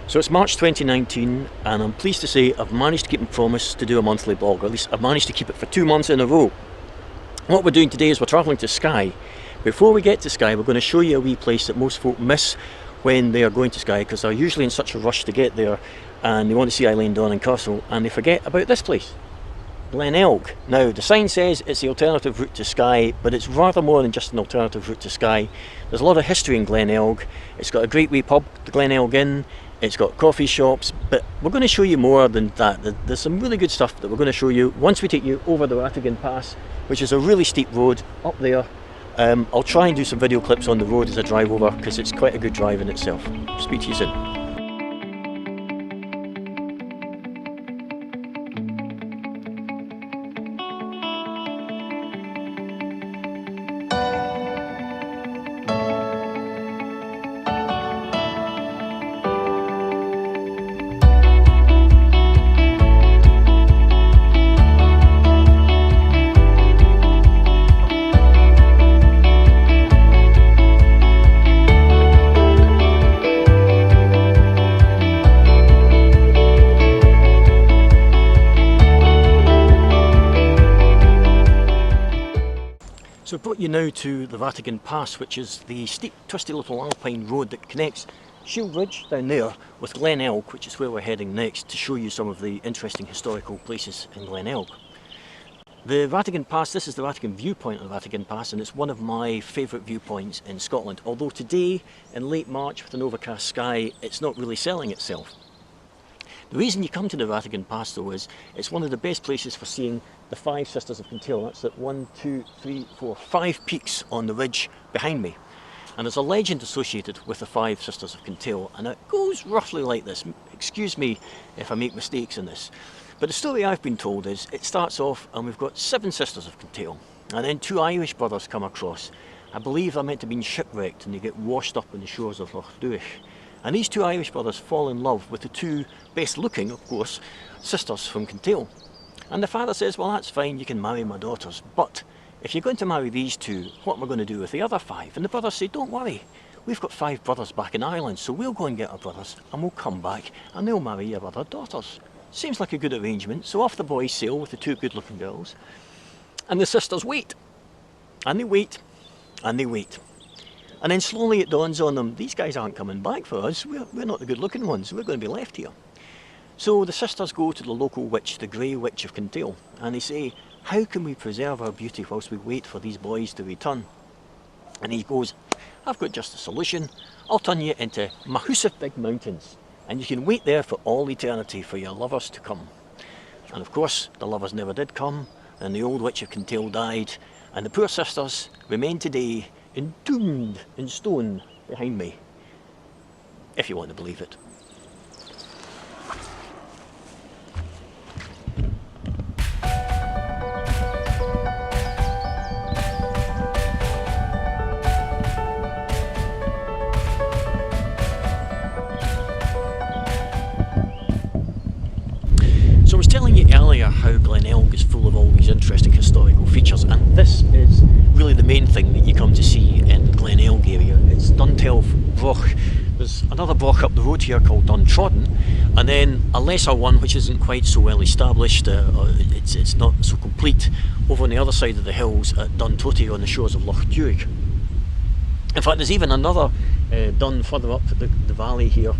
So it's March 2019 and I'm pleased to say I've managed to keep my promise to do a monthly blog, or at least I've managed to keep it for 2 months in a row. What we're doing today is we're travelling to Skye. Before we get to Skye, we're going to show you a wee place that most folk miss when they are going to Skye, because they're usually in such a rush to get there and they want to see Eilean and Castle and they forget about this place, Glenelg. Now the sign says it's the alternative route to Skye, but it's rather more than just an alternative route to Skye. There's a lot of history in Glenelg. It's got a great wee pub, the Glenelg Inn. It's got coffee shops, but we're going to show you more than that. There's some really good stuff that we're going to show you once we take you over the Ratigan Pass, which is a really steep road up there. I'll try and do some video clips on the road as I drive over, because it's quite a good drive in itself. Speak to you soon. So I brought you now to the Ratigan Pass, which is the steep, twisty little alpine road that connects Skye Bridge down there with Glenelg, which is where we're heading next to show you some of the interesting historical places in Glenelg. The Ratigan Pass, this is the Ratigan viewpoint of the Ratigan Pass, and it's one of my favourite viewpoints in Scotland, although today, in late March with an overcast sky, it's not really selling itself. The reason you come to the Ratigan Pass though is it's one of the best places for seeing the Five Sisters of Kintail. That's at 1, 2, 3, 4, 5 peaks on the ridge behind me. And there's a legend associated with the Five Sisters of Kintail, and it goes roughly like this. Excuse me if I make mistakes in this. But the story I've been told is it starts off and we've got 7 Sisters of Kintail, and then 2 Irish brothers come across. I believe they're meant to be shipwrecked and they get washed up on the shores of Loch Duich. And these 2 Irish brothers fall in love with the 2 best looking, of course, sisters from Kintail. And the father says, well, that's fine, you can marry my daughters, but if you're going to marry these 2, what am I going to do with the other 5? And the brothers say, don't worry, we've got 5 brothers back in Ireland, so we'll go and get our brothers and we'll come back and they'll marry your other daughters. Seems like a good arrangement. So off the boys sail with the 2 good looking girls, and the sisters wait, and they wait, and they wait. And then slowly it dawns on them, these guys aren't coming back for us, we're not the good looking ones, we're going to be left here. So the sisters go to the local witch, the Grey Witch of Kintail, and they say, how can we preserve our beauty whilst we wait for these boys to return? And he goes, I've got just a solution, I'll turn you into massive big mountains, and you can wait there for all eternity for your lovers to come. And of course, the lovers never did come, and the old Witch of Kintail died, and the poor sisters remain today entombed in stone behind me, if you want to believe it. So I was telling you earlier how Glenelg is full of all these interesting historical features, and this is really the main thing that you come to see in Glenelg area. It's Glenelg Brochs. There's another broch up the road here called Troddan, and then a lesser one which isn't quite so well established, it's not so complete, over on the other side of the hills at Dun on the shores of Loch Duich. In fact, there's even another dun further up the valley here,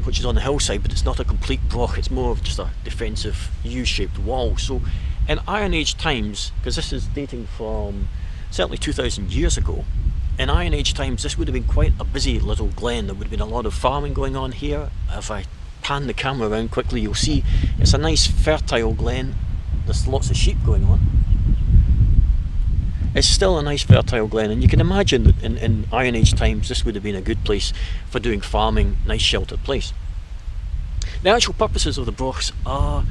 which is on the hillside, but it's not a complete broch, it's more of just a defensive U-shaped wall. So in Iron Age times, because this is dating from certainly 2,000 years ago, in Iron Age times this would have been quite a busy little glen. There would have been a lot of farming going on here. If I pan the camera around quickly, you'll see it's a nice fertile glen. There's lots of sheep going on. It's still a nice fertile glen, and you can imagine that in Iron Age times this would have been a good place for doing farming, nice sheltered place. The actual purposes of the brochs are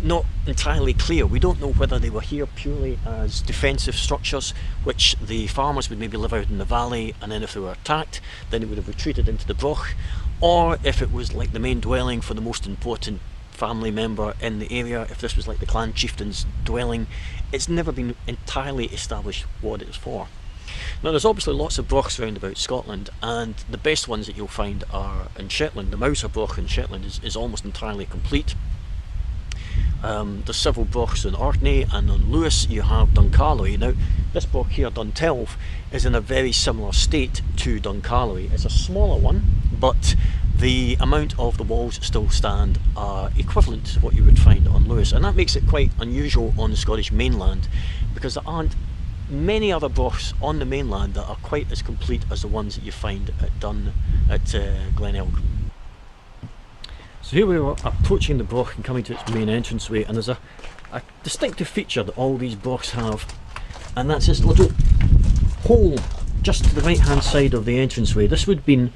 not entirely clear. We don't know whether they were here purely as defensive structures, which the farmers would maybe live out in the valley, and then if they were attacked then they would have retreated into the broch, or if it was like the main dwelling for the most important family member in the area, if this was like the clan chieftain's dwelling. It's never been entirely established what it's for. Now there's obviously lots of brochs around about Scotland, and the best ones that you'll find are in Shetland. The Mouser broch in Shetland is almost entirely complete. There's several brochs in Orkney, and on Lewis you have Duncalloy. Now this broch here, Duntelf, is in a very similar state to Duncalloy. It's a smaller one, but the amount of the walls that still stand are equivalent to what you would find on Lewis, and that makes it quite unusual on the Scottish mainland, because there aren't many other brochs on the mainland that are quite as complete as the ones that you find at Glenelg. So here we are approaching the broch and coming to its main entranceway, and there's a distinctive feature that all these brochs have, and that's this little hole just to the right hand side of the entranceway. This would have been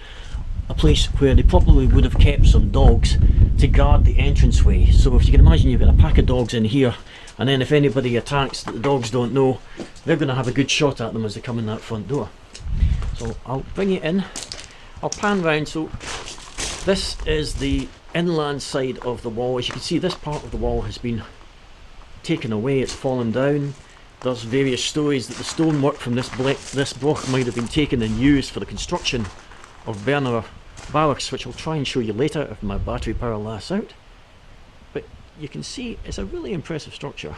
a place where they probably would have kept some dogs to guard the entranceway. So if you can imagine, you've got a pack of dogs in here, and then if anybody attacks that the dogs don't know, they're going to have a good shot at them as they come in that front door. So I'll bring you in, I'll pan round. So this is the inland side of the wall. As you can see, this part of the wall has been taken away, it's fallen down. There's various stories that the stonework from this broch might have been taken and used for the construction of Berneray Barracks, which I'll try and show you later if my battery power lasts out. But you can see it's a really impressive structure,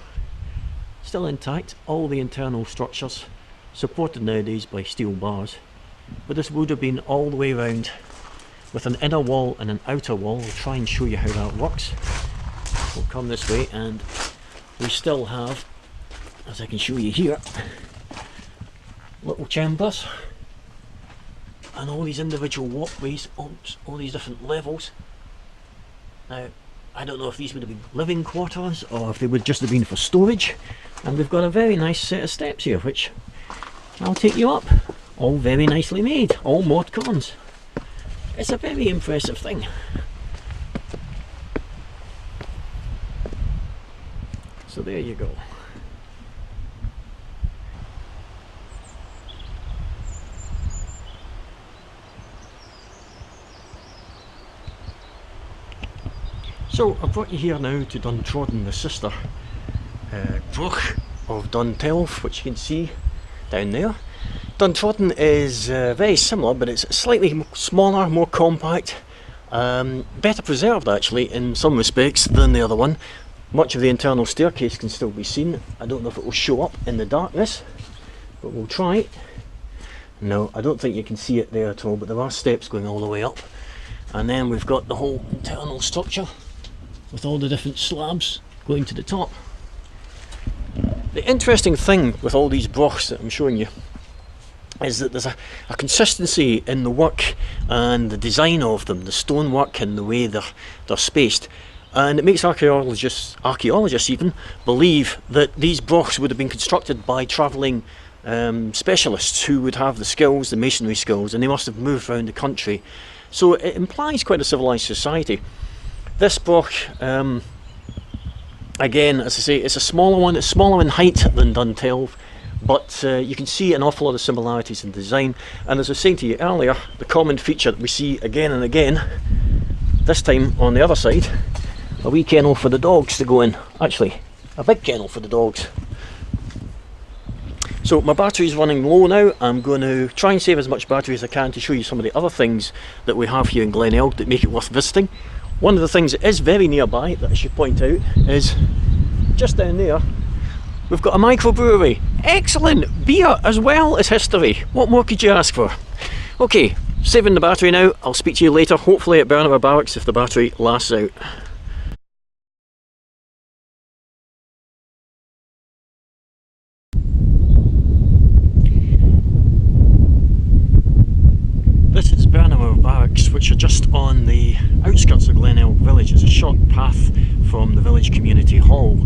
still intact, all the internal structures supported nowadays by steel bars, but this would have been all the way around with an inner wall and an outer wall. I'll try and show you how that works. We'll come this way, and we still have, as I can show you here, little chambers and all these individual walkways, all these different levels. Now I don't know if these would have been living quarters or if they would just have been for storage, and we've got a very nice set of steps here which I'll take you up, all very nicely made, all mod cons. It's a very impressive thing. So there you go. So I've brought you here now to Troddan, the sister broch of Duntelf, which you can see down there. Troddan is very similar, but it's slightly smaller, more compact, better preserved actually in some respects than the other one. Much of the internal staircase can still be seen. I don't know if it will show up in the darkness, but we'll try. No, I don't think you can see it there at all, but there are steps going all the way up. And then we've got the whole internal structure with all the different slabs going to the top. The interesting thing with all these brochs that I'm showing you is that there's a consistency in the work and the design of them, the stonework and the way they're spaced. And it makes archaeologists even, believe that these brochs would have been constructed by travelling specialists who would have the skills, the masonry skills, and they must have moved around the country. So it implies quite a civilised society. This broch, again, as I say, it's a smaller one. It's smaller in height than Duntelf, but you can see an awful lot of similarities in design. And as I was saying to you earlier, the common feature that we see again and again, this time on the other side, a wee kennel for the dogs to go in. Actually, a big kennel for the dogs. So my battery's running low now. I'm going to try and save as much battery as I can to show you some of the other things that we have here in Glenelg that make it worth visiting. One of the things that is very nearby that I should point out is just down there we've got a microbrewery. Excellent! Beer as well as history. What more could you ask for? Okay, saving the battery now. I'll speak to you later, hopefully at Berneray Barracks if the battery lasts out. This is Berneray Barracks, which are just on the outskirts of Glenelg village. It's a short path from the village community hall.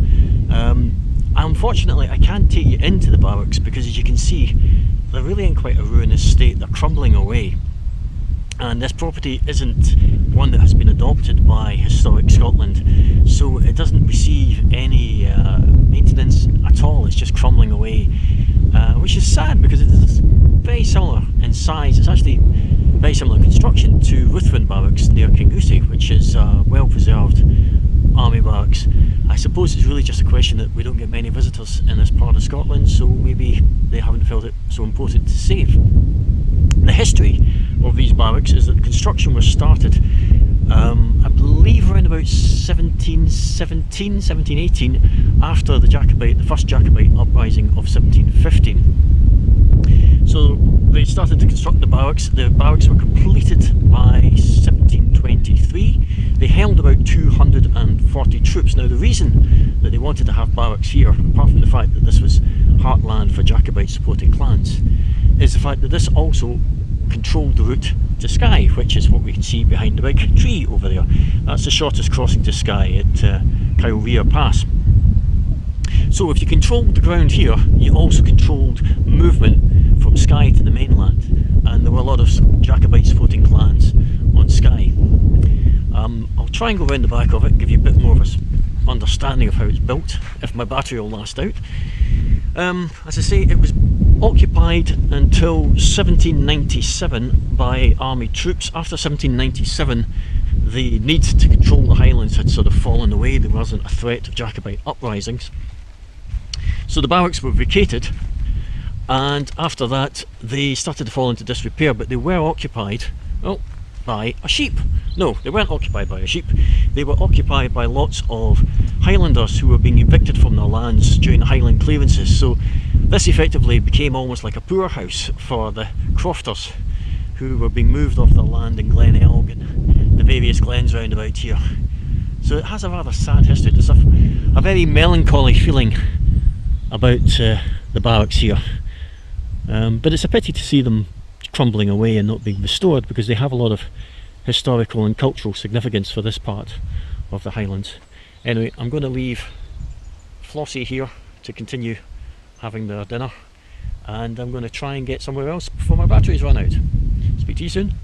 Unfortunately I can't take you into the barracks because, as you can see, they're really in quite a ruinous state. They're crumbling away, and this property isn't one that has been adopted by Historic Scotland, so it doesn't receive any maintenance at all. It's just crumbling away, which is sad because it's very similar in size. It's actually very similar in construction to Ruthven Barracks near Kingussie, which is well preserved army barracks. I suppose it's really just a question that we don't get many visitors in this part of Scotland, so maybe they haven't felt it so important to save. The history of these barracks is that construction was started, I believe around about 1717, 1718, after the first Jacobite uprising of 1715. So they started to construct the barracks. The barracks were completed by 1723. They held about 240 troops. Now the reason that they wanted to have barracks here, apart from the fact that this was heartland for Jacobite supporting clans, is the fact that this also controlled the route to Skye, which is what we can see behind the big tree over there. That's the shortest crossing to Skye at Kylerhea Pass. So if you controlled the ground here, you also controlled movement from Skye to the mainland, and there were a lot of Jacobite supporting clans on Skye. I'll try and go around the back of it, give you a bit more of an understanding of how it's built, if my battery will last out. As I say, it was occupied until 1797 by army troops. After 1797, the need to control the Highlands had sort of fallen away. There wasn't a threat of Jacobite uprisings. So the barracks were vacated, and after that they started to fall into disrepair, but they were occupied by a sheep. No, they weren't occupied by a sheep. They were occupied by lots of Highlanders who were being evicted from their lands during the Highland clearances. So this effectively became almost like a poorhouse for the crofters who were being moved off their land in Glenelg and the various glens round about here. So it has a rather sad history. There's a very melancholy feeling about the barracks here. But it's a pity to see them crumbling away and not being restored, because they have a lot of historical and cultural significance for this part of the Highlands. Anyway, I'm going to leave Flossie here to continue having their dinner, and I'm going to try and get somewhere else before my batteries run out. Speak to you soon.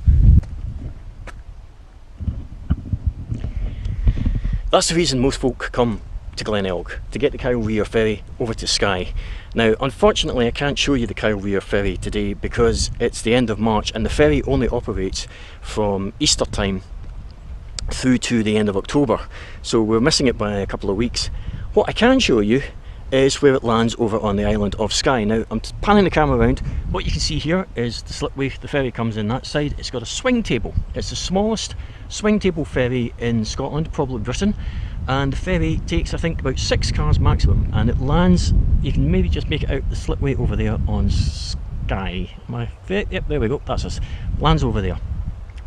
That's the reason most folk come to Glenelg, to get the Kylerhea ferry over to Skye. Now unfortunately I can't show you the Kylerhea ferry today because it's the end of March and the ferry only operates from Easter time through to the end of October, so we're missing it by a couple of weeks. What I can show you is where it lands over on the island of Skye. Now I'm panning the camera around. What you can see here is the slipway the ferry comes in that side. It's got a swing table. It's the smallest swing table ferry in Scotland, probably Britain, and the ferry takes I think about 6 cars maximum, and it lands, you can maybe just make it out the slipway over there on Skye. Yep, there we go, that's us. Lands over there.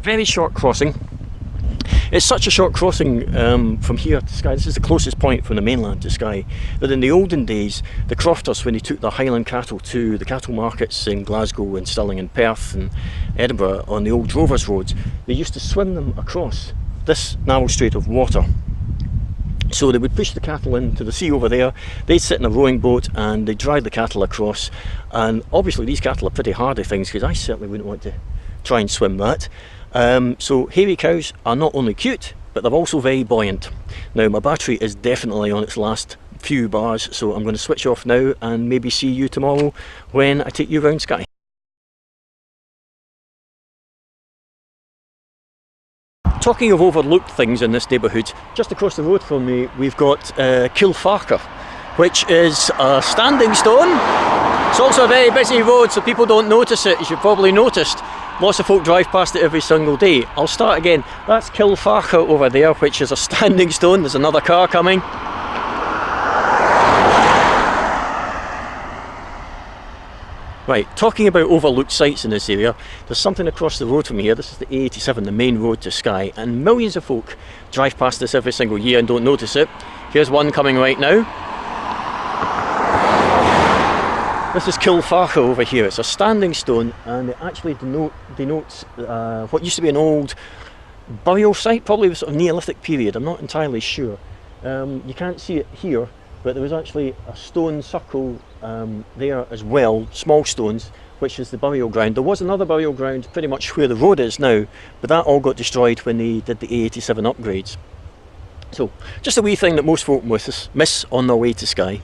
Very short crossing. It's such a short crossing from here to Skye. This is the closest point from the mainland to Skye, that in the olden days the crofters, when they took their Highland cattle to the cattle markets in Glasgow and Stirling and Perth and Edinburgh on the old drovers roads, they used to swim them across this narrow strait of water. So they would push the cattle into the sea over there, they'd sit in a rowing boat and they'd drive the cattle across, and obviously these cattle are pretty hardy things, because I certainly wouldn't want to try and swim that. So hairy cows are not only cute, but they're also very buoyant. Now my battery is definitely on its last few bars, so I'm going to switch off now and maybe see you tomorrow when I take you round Skye. Talking of overlooked things in this neighbourhood, just across the road from me we've got Kilfarker, which is a standing stone. It's also a very busy road, so people don't notice it, as you've probably noticed. Lots of folk drive past it every single day. I'll start again. That's Kilfarker over there, which is a standing stone. There's another car coming. Right, talking about overlooked sites in this area, there's something across the road from here. This is the A87, the main road to Skye, and millions of folk drive past this every single year and don't notice it. Here's one coming right now. This is Kilfarker over here. It's a standing stone, and it actually denotes what used to be an old burial site, probably the sort of Neolithic period. I'm not entirely sure. You can't see it here, but there was actually a stone circle there as well, small stones, which is the burial ground. There was another burial ground pretty much where the road is now, but that all got destroyed when they did the A87 upgrades. So just a wee thing that most folk miss on their way to Skye.